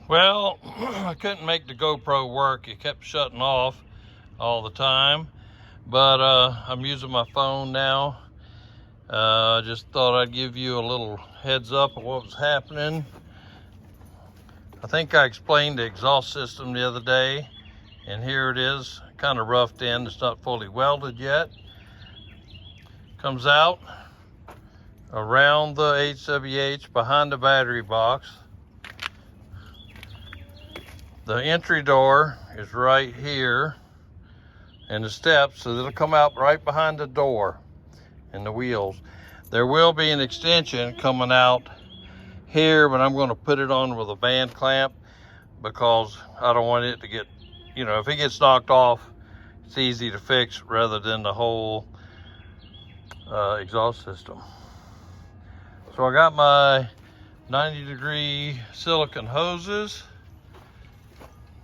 Well, I couldn't make the GoPro work. It kept shutting off all the time. But I'm using my phone now. Just thought I'd give you a little heads up of what was happening. I think I explained the exhaust system the other day. And here it is, kind of roughed in. It's not fully welded yet. Comes out around the HWH behind the battery box. The entry door is right here and the steps, so it'll come out right behind the door and the wheels. There will be an extension coming out here, but I'm going to put it on with a band clamp because I don't want it to get, if it gets knocked off, it's easy to fix rather than the whole exhaust system. So I got my 90-degree silicone hoses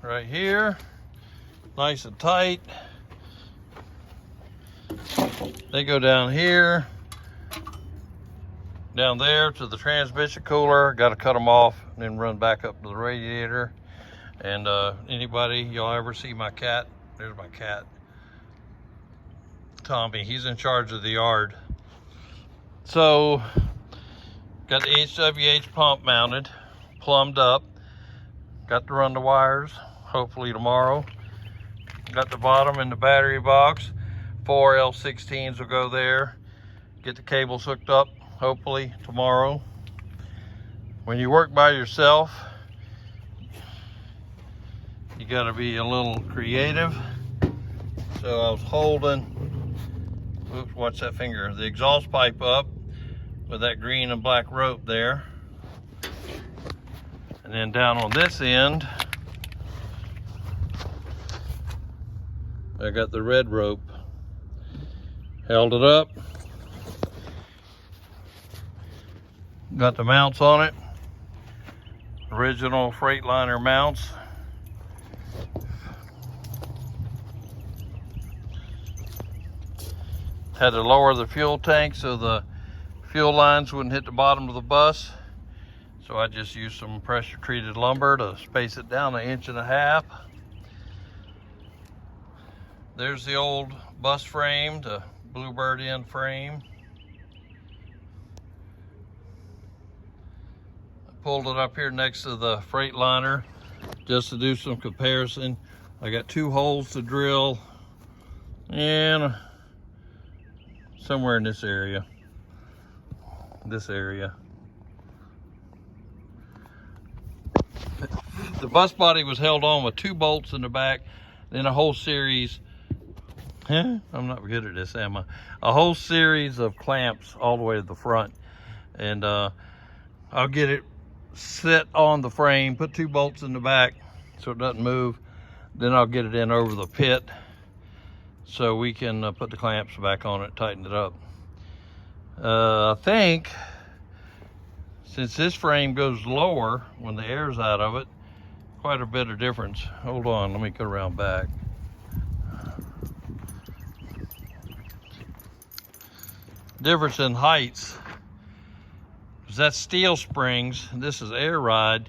right here, nice and tight. They go down here, down there to the transmission cooler. Got to cut them off and then run back up to the radiator. And anybody, y'all ever see my cat? There's my cat, Tommy. He's in charge of the yard. So got the HWH pump mounted, plumbed up. Got to run the wires, hopefully tomorrow. Got the bottom in the battery box. 4 L16s will go there. Get the cables hooked up, hopefully tomorrow. When you work by yourself, you gotta be a little creative. So I was holding, oops, watch that finger, the exhaust pipe up with that green and black rope there. And then down on this end, I got the red rope. Held it up. Got the mounts on it. Original Freightliner mounts. Had to lower the fuel tank so the fuel lines wouldn't hit the bottom of the bus. So I just used some pressure treated lumber to space it down 1.5 inches. There's the old bus frame, the Bluebird end frame. I pulled it up here next to the Freightliner just to do some comparison. I got 2 holes to drill and somewhere in this area. The bus body was held on with 2 bolts in the back, then a whole series, I'm not good at this, am I? A whole series of clamps all the way to the front. And I'll get it set on the frame, put 2 bolts in the back so it doesn't move. Then I'll get it in over the pit so we can put the clamps back on it, tighten it up. I think since this frame goes lower when the air's out of it, quite a bit of difference. Hold on, let me go around back. Difference in heights. That's steel springs, this is air ride,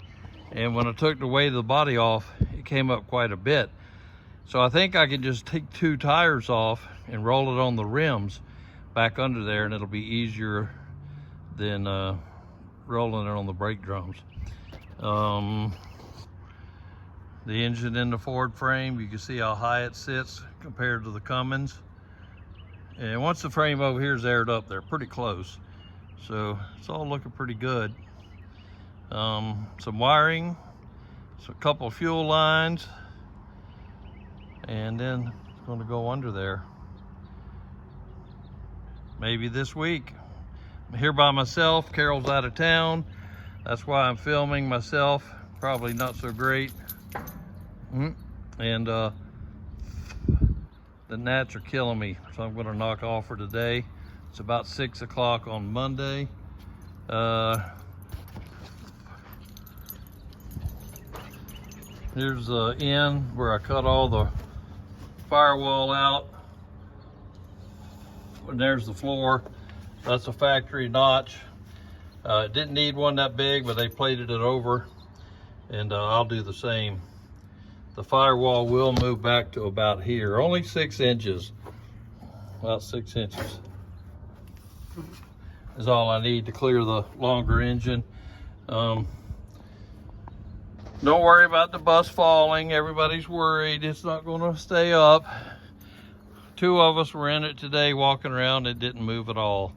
and when I took the weight of the body off, it came up quite a bit. So I think I can just take 2 tires off and roll it on the rims back under there, and it'll be easier than rolling it on the brake drums. The engine in the Ford frame, you can see how high it sits compared to the Cummins. And once the frame over here is aired up, they're pretty close. So it's all looking pretty good. Some wiring, so a couple of fuel lines, and then it's going to go under there. Maybe this week. I'm here by myself. Carol's out of town. That's why I'm filming myself. Probably not so great. And the gnats are killing me, so I'm going to knock off for today. It's about 6 o'clock on Monday. Here's the end where I cut all the firewall out. And there's the floor. That's a factory notch. It didn't need one that big, but they plated it over. and I'll do the same. The firewall will move back to about here, only 6 inches, about 6 inches is all I need to clear the longer engine. Don't worry about the bus falling. Everybody's worried it's not going to stay up. 2 of us were in it today walking around. It didn't move at all,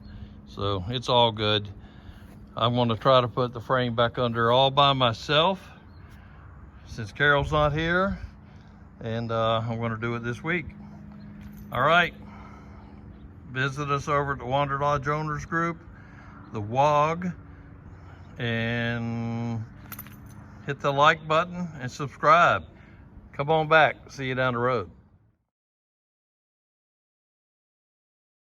so it's all good. I'm going to try to put the frame back under all by myself since Carol's not here, and I'm going to do it this week. All right, visit us over at the Wanderlodge Owners Group, the WOG, and hit the like button and subscribe. Come on back. See you down the road.